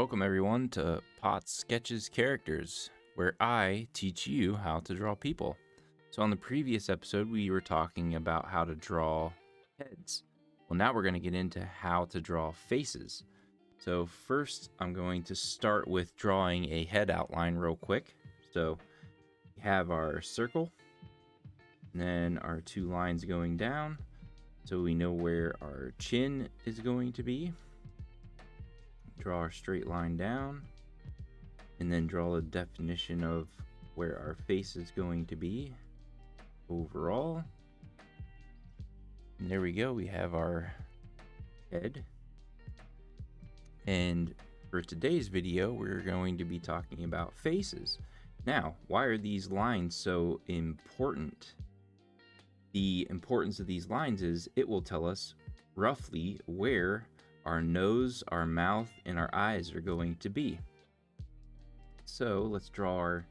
Welcome everyone to Pot Sketches Characters, where I teach you how to draw people. So on the previous episode, we were talking about how to draw heads. Well, now we're going to get into how to draw faces. So first, I'm going to start with drawing a head outline real quick. So we have our circle, and then our two lines going down, so we know where our chin is going to be. Draw our straight line down, and then draw a definition of where our face is going to be overall. And there we go, we have our head. And for today's video, we're going to be talking about faces. Now, why are these lines so important? The importance of these lines is it will tell us roughly where our nose, our mouth, and our eyes are going to be. So let's draw our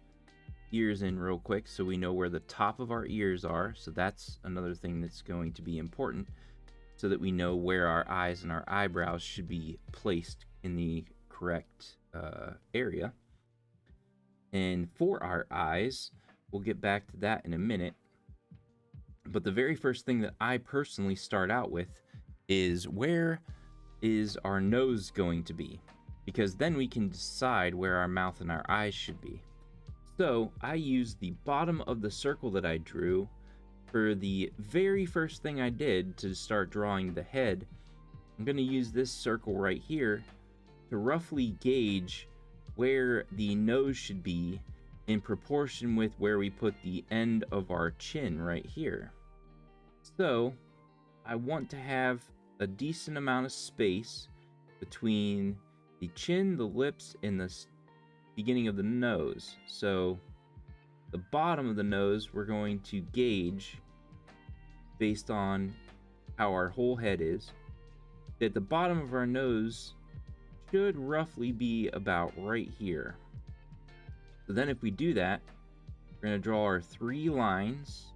ears in real quick so we know where the top of our ears are. So that's another thing that's going to be important, so that we know where our eyes and our eyebrows should be placed in the correct area. And for our eyes, we'll get back to that in a minute. But the very first thing that I personally start out with is where is our nose going to be, because then we can decide where our mouth and our eyes should be. So I use the bottom of the circle that I drew for the very first thing I did to start drawing the head. I'm going to use this circle right here to roughly gauge where the nose should be in proportion with where we put the end of our chin right here. So I want to have a decent amount of space between the chin, the lips, and the beginning of the nose. So the bottom of the nose we're going to gauge based on how our whole head is. At the bottom of our nose should roughly be about right here. So then if we do that, we're going to draw our three lines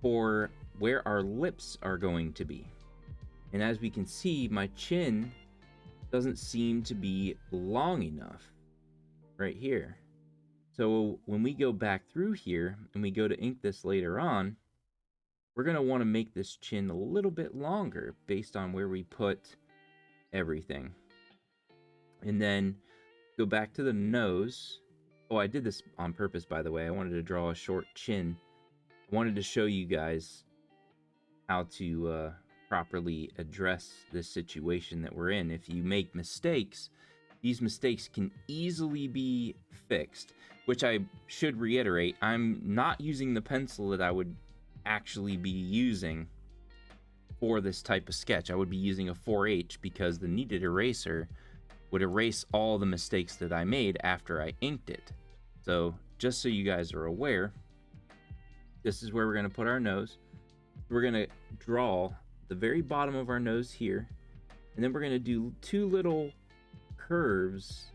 for where our lips are going to be. And as we can see, my chin doesn't seem to be long enough right here. So when we go back through here and we go to ink this later on, we're going to want to make this chin a little bit longer based on where we put everything. And then go back to the nose. Oh, I did this on purpose, by the way. I wanted to draw a short chin. I wanted to show you guys how to properly address this situation that we're in. If you make mistakes, these mistakes can easily be fixed, which I should reiterate, I'm not using the pencil that I would actually be using for this type of sketch. I would be using a 4H because the kneaded eraser would erase all the mistakes that I made after I inked it. So just so you guys are aware, this is where we're going to put our nose. We're going to draw the very bottom of our nose here, and then we're going to do two little curves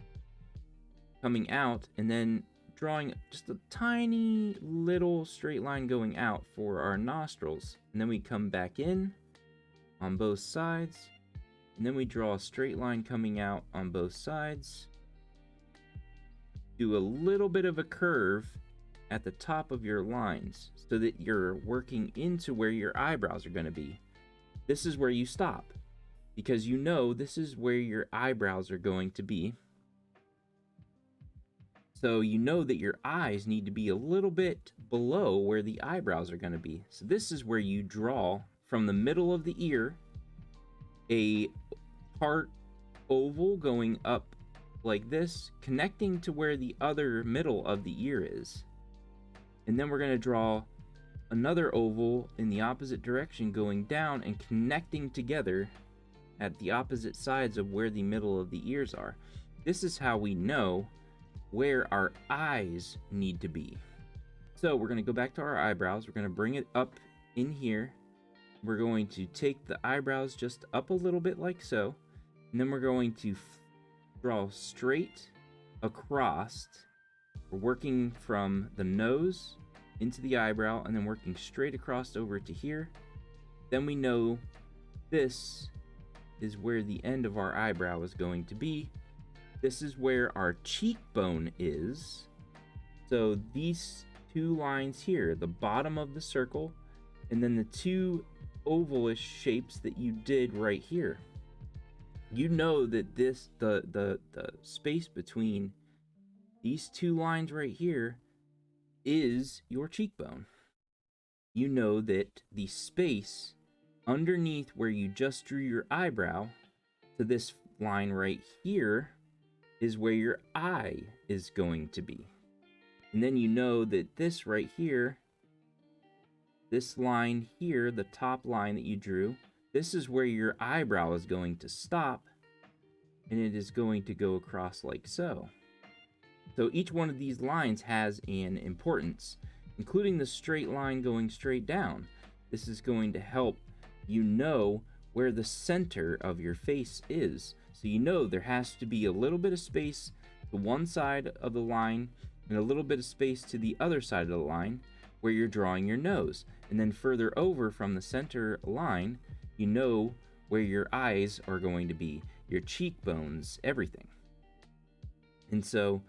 coming out, and then drawing just a tiny little straight line going out for our nostrils. And then we come back in on both sides, and then we draw a straight line coming out on both sides. Do a little bit of a curve at the top of your lines so that you're working into where your eyebrows are going to be. This is where you stop, because you know this is where your eyebrows are going to be. So you know that your eyes need to be a little bit below where the eyebrows are going to be. So this is where you draw from the middle of the ear a part oval going up like this, connecting to where the other middle of the ear is. And then we're going to draw another oval in the opposite direction going down and connecting together at the opposite sides of where the middle of the ears are. This is how we know where our eyes need to be. So we're going to go back to our eyebrows. We're going to bring it up in here. We're going to take the eyebrows just up a little bit like so. And then we're going to draw straight across. We're working from the nose into the eyebrow and then working straight across over to here. Then we know this is where the end of our eyebrow is going to be. This is where our cheekbone is. So these two lines here, the bottom of the circle, and then the two ovalish shapes that you did right here. You know that this, the space between these two lines right here is your cheekbone. You know that the space underneath where you just drew your eyebrow to this line right here is where your eye is going to be. And then you know that this right here, this line here, the top line that you drew, this is where your eyebrow is going to stop, and it is going to go across like so. So each one of these lines has an importance, including the straight line going straight down. This is going to help you know where the center of your face is. So you know there has to be a little bit of space to one side of the line and a little bit of space to the other side of the line where you're drawing your nose. And then further over from the center line, you know where your eyes are going to be, your cheekbones, everything. And so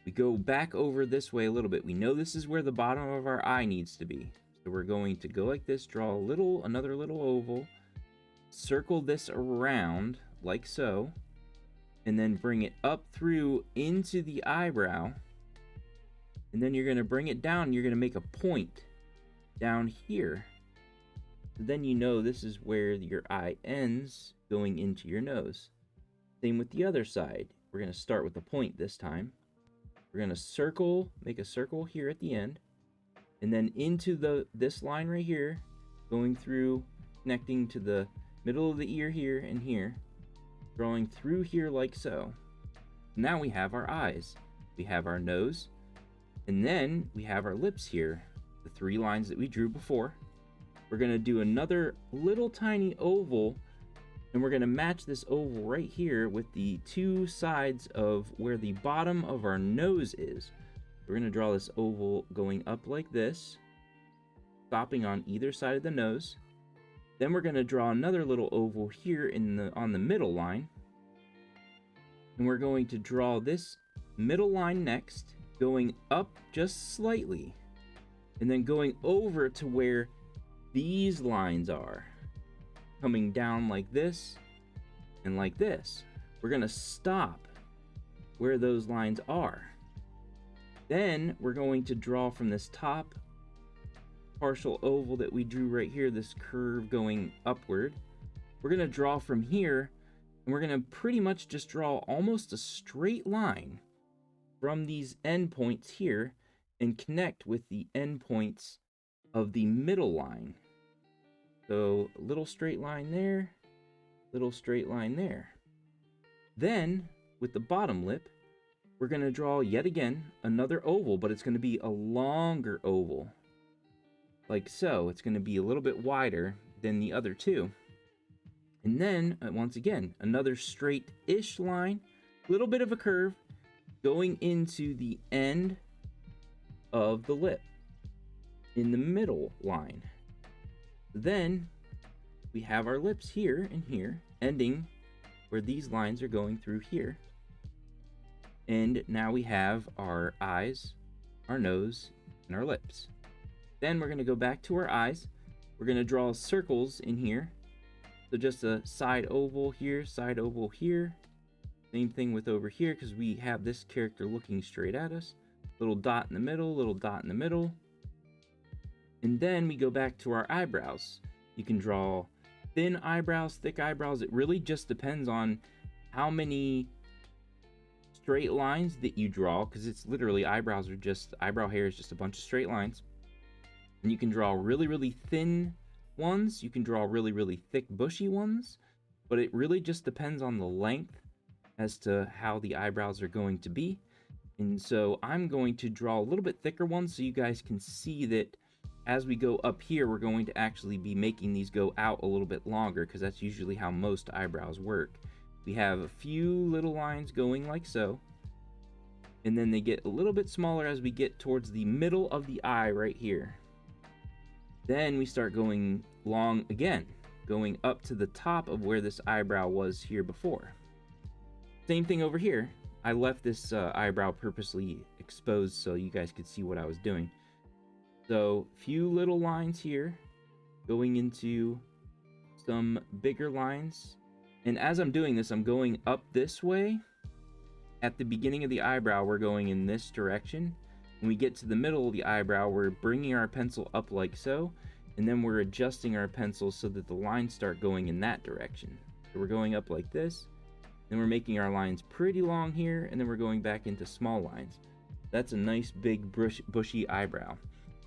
we go back over this way a little bit. We know this is where the bottom of our eye needs to be. So we're going to go like this, draw another little oval, circle this around like so, and then bring it up through into the eyebrow. And then you're going to bring it down. You're going to make a point down here. So then you know this is where your eye ends, going into your nose. Same with the other side. We're going to start with a point this time. We're going to make a circle here at the end, and then into this line right here, going through, connecting to the middle of the ear here and here, drawing through here like so. Now we have our eyes, we have our nose, and then we have our lips here, the three lines that we drew before. We're going to do another little tiny oval, and we're going to match this oval right here with the two sides of where the bottom of our nose is. We're going to draw this oval going up like this, stopping on either side of the nose. Then we're going to draw another little oval here on the middle line. And we're going to draw this middle line next, going up just slightly, and then going over to where these lines are, coming down like this and like this. We're going to stop where those lines are. Then we're going to draw from this top partial oval that we drew right here, this curve going upward. We're going to draw from here, and we're going to pretty much just draw almost a straight line from these endpoints here and connect with the endpoints of the middle line. So a little straight line there, little straight line there. Then with the bottom lip, we're going to draw yet again another oval, but it's going to be a longer oval. Like so. It's going to be a little bit wider than the other two. And then, once again, another straight-ish line, a little bit of a curve, going into the end of the lip, in the middle line. Then, we have our lips here and here, ending where these lines are going through here. And now we have our eyes, our nose, and our lips. Then we're going to go back to our eyes. We're going to draw circles in here. So just a side oval here, side oval here. Same thing with over here, because we have this character looking straight at us. Little dot in the middle, little dot in the middle. And then we go back to our eyebrows. You can draw thin eyebrows, thick eyebrows. It really just depends on how many straight lines that you draw, because it's literally eyebrow hair is just a bunch of straight lines. And you can draw really, really thin ones. You can draw really, really thick, bushy ones. But it really just depends on the length as to how the eyebrows are going to be. And so I'm going to draw a little bit thicker ones so you guys can see that as we go up here, we're going to actually be making these go out a little bit longer, because that's usually how most eyebrows work. We have a few little lines going like so. And then they get a little bit smaller as we get towards the middle of the eye right here. Then we start going long again, going up to the top of where this eyebrow was here before. Same thing over here. I left this eyebrow purposely exposed so you guys could see what I was doing. So few little lines here going into some bigger lines. And as I'm doing this, I'm going up this way. At the beginning of the eyebrow, we're going in this direction. When we get to the middle of the eyebrow, we're bringing our pencil up like so, and then we're adjusting our pencil so that the lines start going in that direction. So we're going up like this, then we're making our lines pretty long here, and then we're going back into small lines. That's a nice big bushy eyebrow.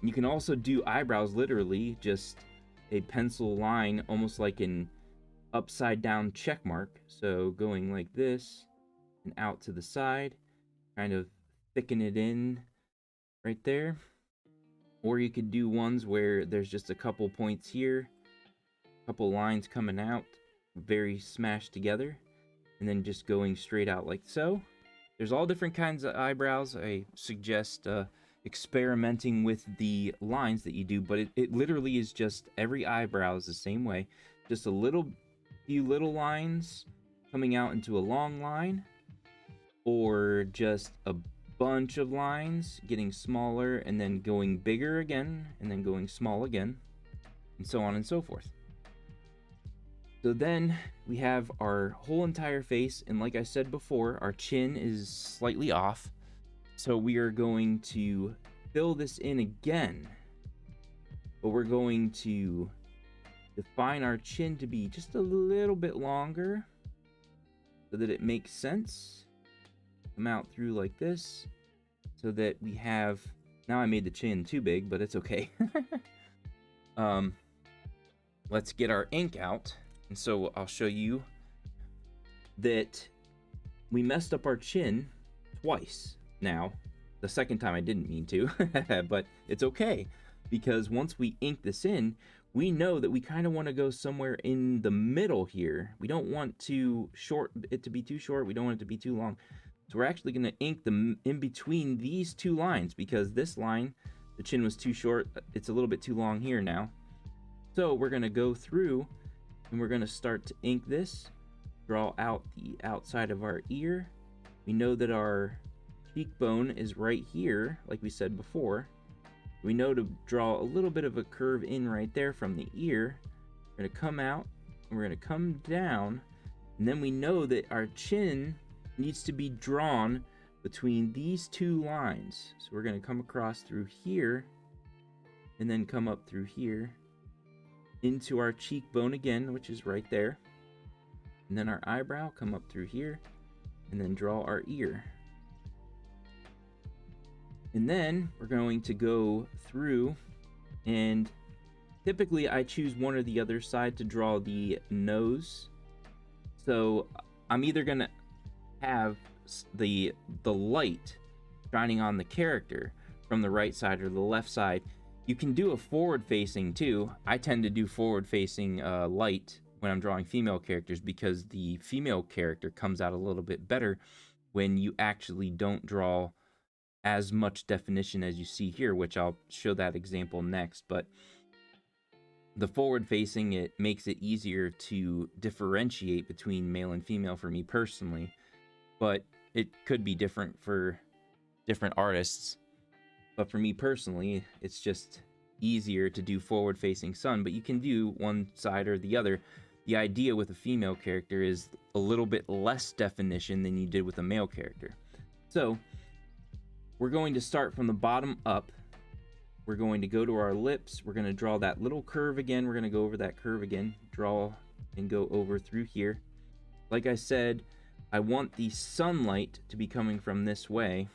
You can also do eyebrows literally, just a pencil line, almost like an upside down check mark. So going like this and out to the side, kind of thicken it in right there. Or you could do ones where there's just a couple points here, a couple lines coming out, very smashed together, and then just going straight out like so. There's all different kinds of eyebrows. I suggest experimenting with the lines that you do, but it literally is just every eyebrow is the same way. Just few little lines coming out into a long line, or just a bunch of lines getting smaller and then going bigger again and then going small again, and so on and so forth. So then we have our whole entire face, and like I said before, our chin is slightly off, so we are going to fill this in again, but we're going to define our chin to be just a little bit longer so that it makes sense. Come out through like this so that we have, now I made the chin too big, but it's okay. Let's get our ink out. And so I'll show you that we messed up our chin twice now. The second time I didn't mean to, but it's okay, because once we ink this in, we know that we kind of want to go somewhere in the middle here. We don't want it to be too short. We don't want it to be too long. So we're actually going to ink them in between these two lines, because this line, the chin was too short. It's a little bit too long here now. So we're going to go through and we're going to start to ink this, draw out the outside of our ear. We know that our cheekbone is right here, like we said before. We know to draw a little bit of a curve in right there from the ear. We're going to come out and we're going to come down, and then we know that our chin needs to be drawn between these two lines. So we're going to come across through here and then come up through here into our cheekbone again, which is right there, and then our eyebrow, come up through here and then draw our ear. And then we're going to go through, and typically I choose one or the other side to draw the nose. So I'm either going to have the light shining on the character from the right side or the left side. You can do a forward facing too. I tend to do forward facing light when I'm drawing female characters, because the female character comes out a little bit better when you actually don't draw as much definition as you see here, which I'll show that example next. But the forward facing, it makes it easier to differentiate between male and female for me personally, but it could be different for different artists. But for me personally, it's just easier to do forward facing sun, but you can do one side or the other. The idea with a female character is a little bit less definition than you did with a male character. So we're going to start from the bottom up. We're going to go to our lips. We're going to draw that little curve again. We're going to go over that curve again, draw and go over through here. Like I said, I want the sunlight to be coming from this way.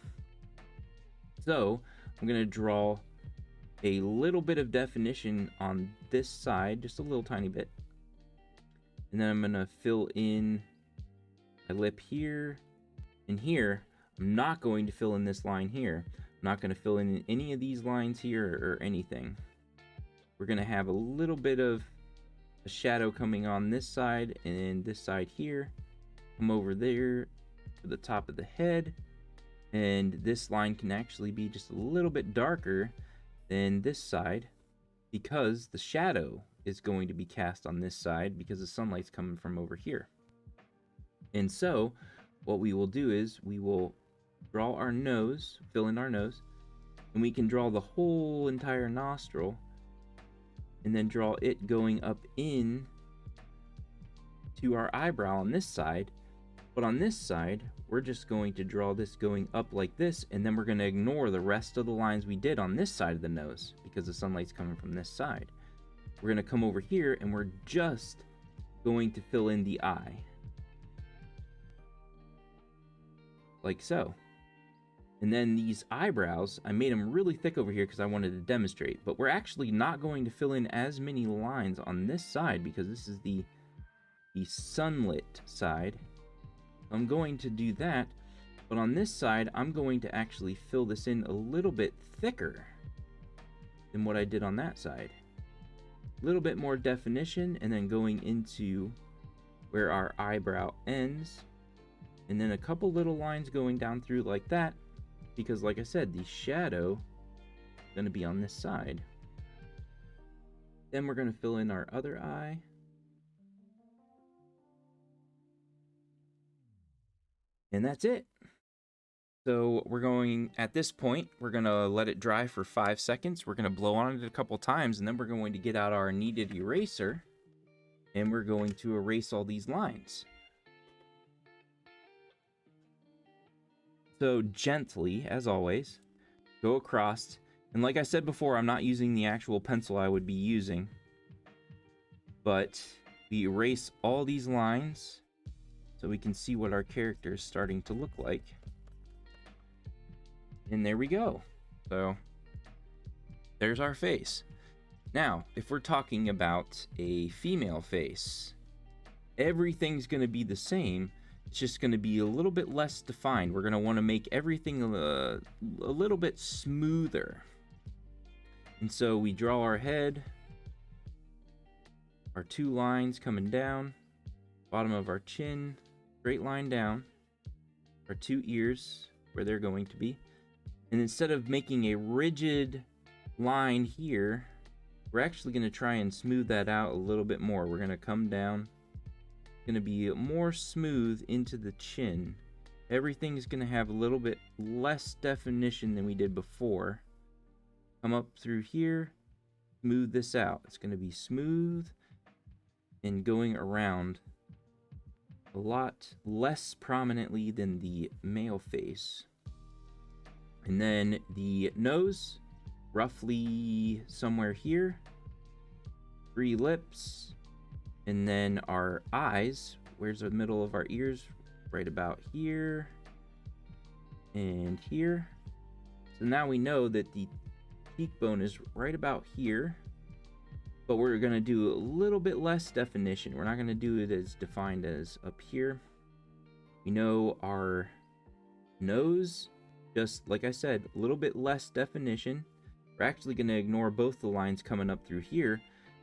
So I'm going to draw a little bit of definition on this side, just a little tiny bit. And then I'm going to fill in my lip here and here. I'm not going to fill in this line here. I'm not going to fill in any of these lines here or anything. We're going to have a little bit of a shadow coming on this side and this side here. Come over there to the top of the head. And this line can actually be just a little bit darker than this side, because the shadow is going to be cast on this side because the sunlight's coming from over here. And so what we will do is we will draw our nose, fill in our nose, and we can draw the whole entire nostril and then draw it going up in to our eyebrow on this side. But on this side, we're just going to draw this going up like this, and then we're going to ignore the rest of the lines we did on this side of the nose because the sunlight's coming from this side. We're going to come over here and we're just going to fill in the eye. Like so. And then these eyebrows, I made them really thick over here because I wanted to demonstrate, but we're actually not going to fill in as many lines on this side because this is the sunlit side. I'm going to do that, but on this side, I'm going to actually fill this in a little bit thicker than what I did on that side. A little bit more definition, and then going into where our eyebrow ends, and then a couple little lines going down through like that, because like I said, the shadow is going to be on this side. Then we're going to fill in our other eye. And that's it. So we're going, at this point, we're going to let it dry for 5 seconds. We're going to blow on it a couple times, and then we're going to get out our kneaded eraser, and we're going to erase all these lines. So gently, as always, go across. And like I said before, I'm not using the actual pencil I would be using. But we erase all these lines so we can see what our character is starting to look like. And there we go. So there's our face. Now, if we're talking about a female face, everything's going to be the same. It's just going to be a little bit less defined. We're going to want to make everything a little bit smoother. And so we draw our head, our 2 lines coming down, bottom of our chin, straight line down, our 2 ears where they're going to be. And instead of making a rigid line here, we're actually going to try and smooth that out a little bit more. We're going to come down. It's going to be more smooth into the chin. Everything's going to have a little bit less definition than we did before. Come up through here, smooth this out. It's going to be smooth and going around a lot less prominently than the male face. And then the nose, roughly somewhere here. 3 lips. And then our eyes, where's the middle of our ears? Right about here. And here. So now we know that the cheekbone is right about here. But we're going to do a little bit less definition. We're not going to do it as defined as up here. We know our nose, just like I said, a little bit less definition. We're actually going to ignore both the lines coming up through here.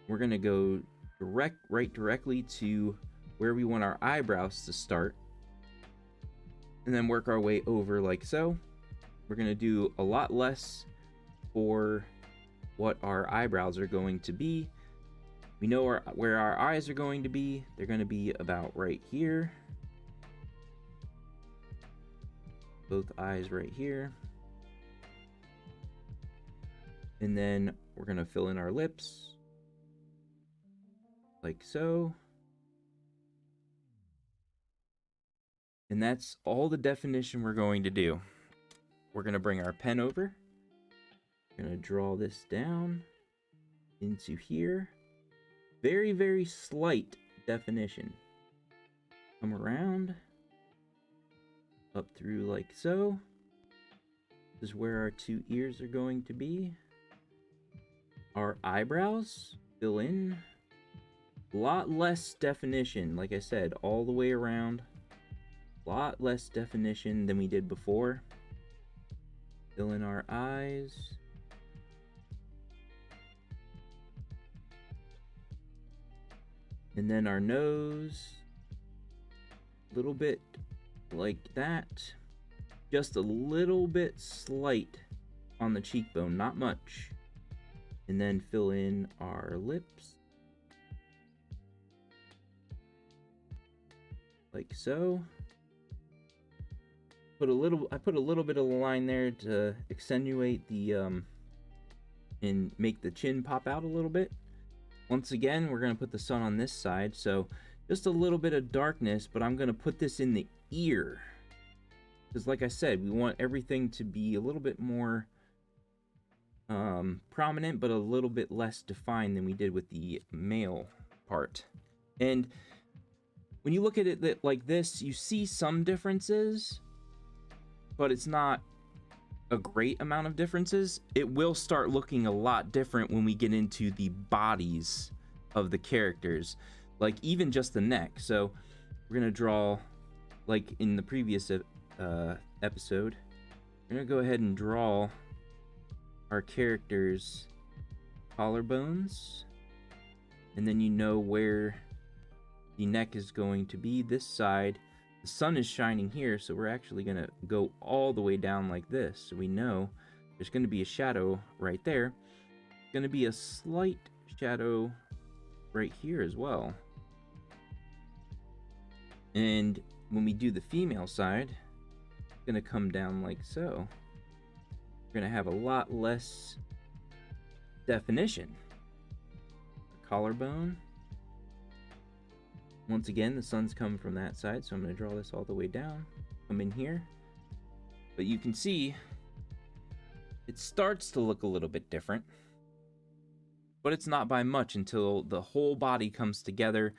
We're going to go right directly to where we want our eyebrows to start. And then work our way over like so. We're going to do a lot less for what our eyebrows are going to be. We know where our eyes are going to be. They're going to be about right here. Both eyes right here. And then we're going to fill in our lips. Like so. And that's all the definition we're going to do. We're going to bring our pen over. We're going to draw this down into here. Very, very slight definition. Come around. Up through like so. This is where our 2 ears are going to be. Our eyebrows fill in. A lot less definition, like I said, all the way around. A lot less definition than we did before. Fill in our eyes. And then our nose. A little bit like that. Just a little bit slight on the cheekbone, not much. And then fill in our lips. like so. I put a little bit of a line there to accentuate the and make the chin pop out a little bit. Once again, we're going to put the sun on this side, so just a little bit of darkness, but I'm going to put this in the ear. Because like I said, we want everything to be a little bit more prominent, but a little bit less defined than we did with the male part. And when you look at it like this, you see some differences, but it's not a great amount of differences. It will start looking a lot different when we get into the bodies of the characters, like even just the neck. So we're gonna draw, like in the previous episode, we're gonna go ahead and draw our characters' collarbones, and then you know where the neck is going to be. This side, the sun is shining here, so we're actually going to go all the way down like this. So we know there's going to be a shadow right there. There's going to be a slight shadow right here as well. And when we do the female side, it's going to come down like so. We're going to have a lot less definition. The collarbone. Once again, the sun's coming from that side, so I'm going to draw this all the way down, come in here. But you can see it starts to look a little bit different, but it's not by much until the whole body comes together.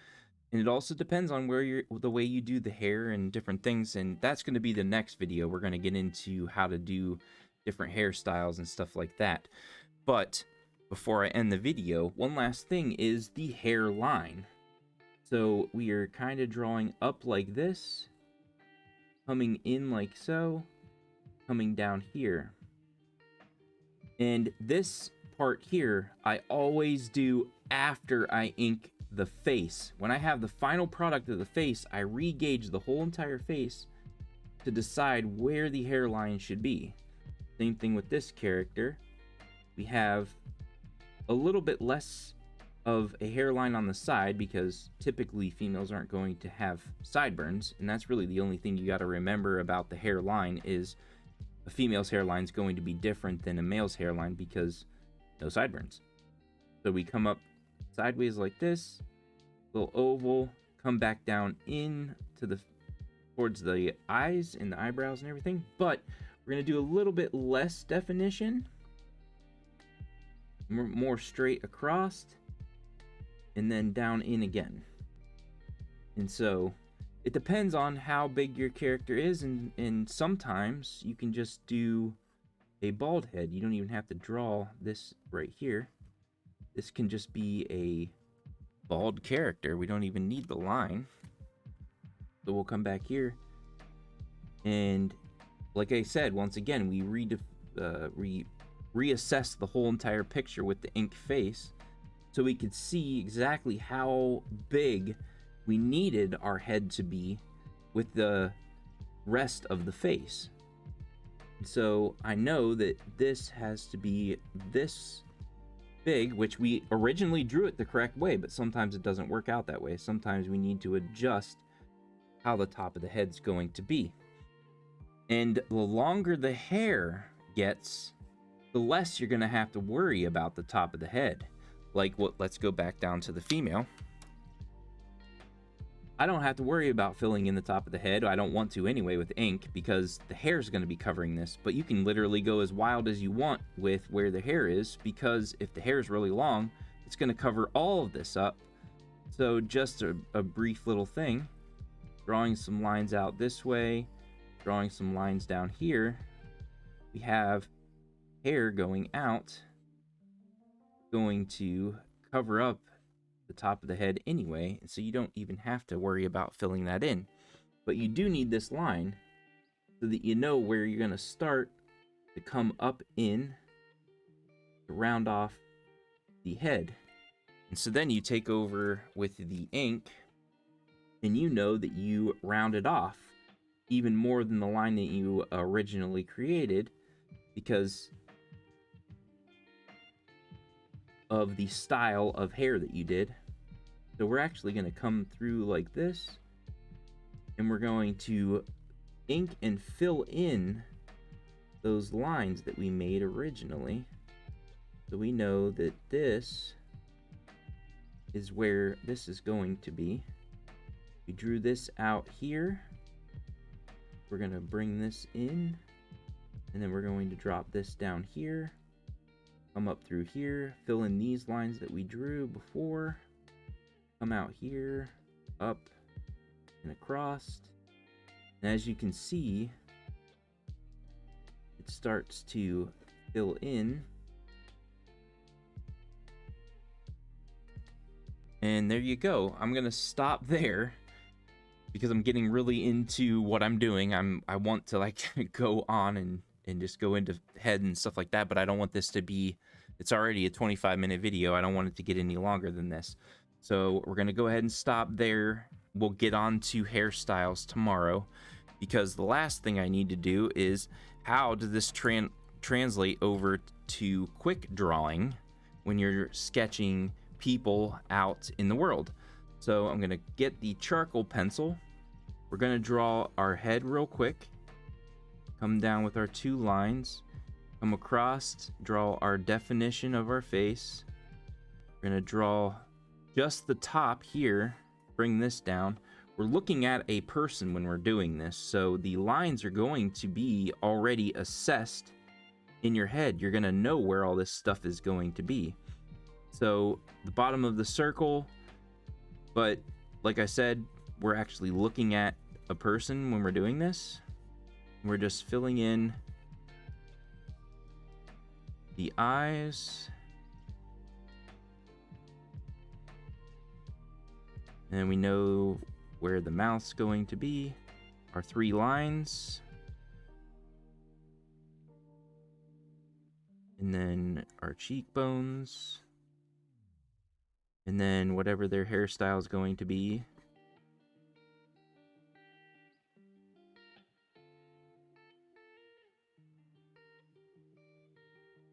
And it also depends on the way you do the hair and different things, and that's going to be the next video. We're going to get into how to do different hairstyles and stuff like that. But before I end the video, one last thing is the hairline. So we are kind of drawing up like this, coming in like so, coming down here. And this part here, I always do after I ink the face. When I have the final product of the face, I re-gauge the whole entire face to decide where the hairline should be. Same thing with this character. We have a little bit less of a hairline on the side because typically females aren't going to have sideburns, and that's really the only thing you got to remember about the hairline is a female's hairline is going to be different than a male's hairline because no sideburns. So we come up sideways like this, little oval, come back down in to the towards the eyes and the eyebrows and everything, but we're going to do a little bit less definition, more straight across, and then down in again. And so it depends on how big your character is, and sometimes you can just do a bald head. You don't even have to draw this right here. This can just be a bald character. We don't even need the line. So we'll come back here, and like I said, once again, we reassess the whole entire picture with the ink face, so we could see exactly how big we needed our head to be with the rest of the face. So I know that this has to be this big, which we originally drew it the correct way, but sometimes it doesn't work out that way. Sometimes we need to adjust how the top of the head's going to be. And the longer the hair gets, the less you're going to have to worry about the top of the head. Like let's go back down to the female. I don't have to worry about filling in the top of the head. I don't want to anyway with ink because the hair is going to be covering this, but you can literally go as wild as you want with where the hair is, because if the hair is really long, it's going to cover all of this up. So just a brief little thing, drawing some lines out this way, drawing some lines down here. We have hair going out, going to cover up the top of the head anyway, so you don't even have to worry about filling that in. But you do need this line so that you know where you're going to start to come up in to round off the head. And so then you take over with the ink, and you know that you rounded off even more than the line that you originally created because of the style of hair that you did. So we're actually going to come through like this, and we're going to ink and fill in those lines that we made originally. So we know that this is where this is going to be. We drew this out here. We're going to bring this in, and then we're going to drop this down here, come up through here, fill in these lines that we drew before, come out here, up and across. And as you can see, it starts to fill in. And there you go. I'm gonna stop there because I'm getting really into what I'm doing. I want to like go on and just go into head and stuff like that, but I don't want this to be, it's already a 25-minute video. I don't want it to get any longer than this. So we're gonna go ahead and stop there. We'll get on to hairstyles tomorrow, because the last thing I need to do is how does this translate over to quick drawing when you're sketching people out in the world. So I'm gonna get the charcoal pencil. We're gonna draw our head real quick, come down with our 2 lines, come across, draw our definition of our face. We're gonna draw just the top here, bring this down. We're looking at a person when we're doing this, so the lines are going to be already assessed in your head. You're gonna know where all this stuff is going to be. So the bottom of the circle, but like I said, we're actually looking at a person when we're doing this. We're just filling in the eyes. And we know where the mouth's going to be. Our 3 lines. And then our cheekbones. And then whatever their hairstyle is going to be.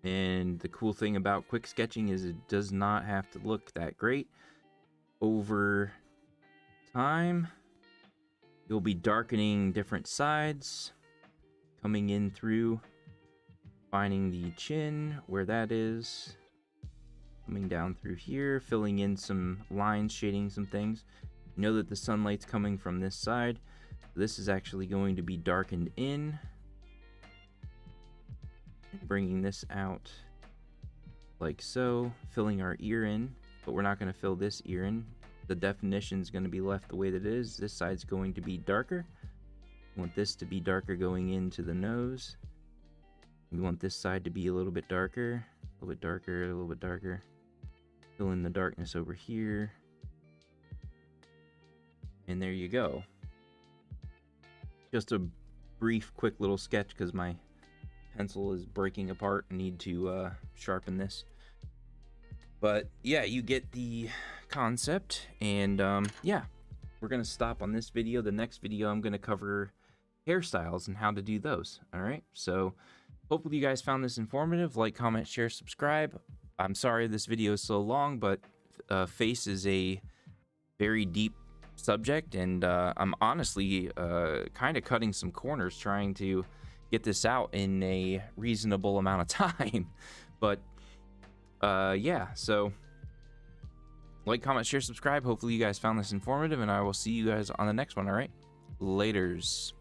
And the cool thing about quick sketching is it does not have to look that great. Over time, you'll be darkening different sides, coming in through, finding the chin, where that is, coming down through here, filling in some lines, shading some things. You know that the sunlight's coming from this side. This is actually going to be darkened in. Bringing this out like so, filling our ear in, but we're not going to fill this ear in. The definition is going to be left the way that it is. This side's going to be darker. We want this to be darker going into the nose. We want this side to be a little bit darker, a little bit darker, a little bit darker. Fill in the darkness over here. And there you go. Just a brief, quick little sketch because my pencil is breaking apart. I need to sharpen this. But yeah, you get the concept. And yeah, we're gonna stop on this video. The next video I'm gonna cover hairstyles and how to do those. All right, so hopefully you guys found this informative. Like, comment, share, subscribe. I'm sorry this video is so long, but face is a very deep subject, and I'm honestly kind of cutting some corners trying to get this out in a reasonable amount of time. But yeah, so like, comment, share, subscribe. Hopefully you guys found this informative, and I will see you guys on the next one. All right, laters.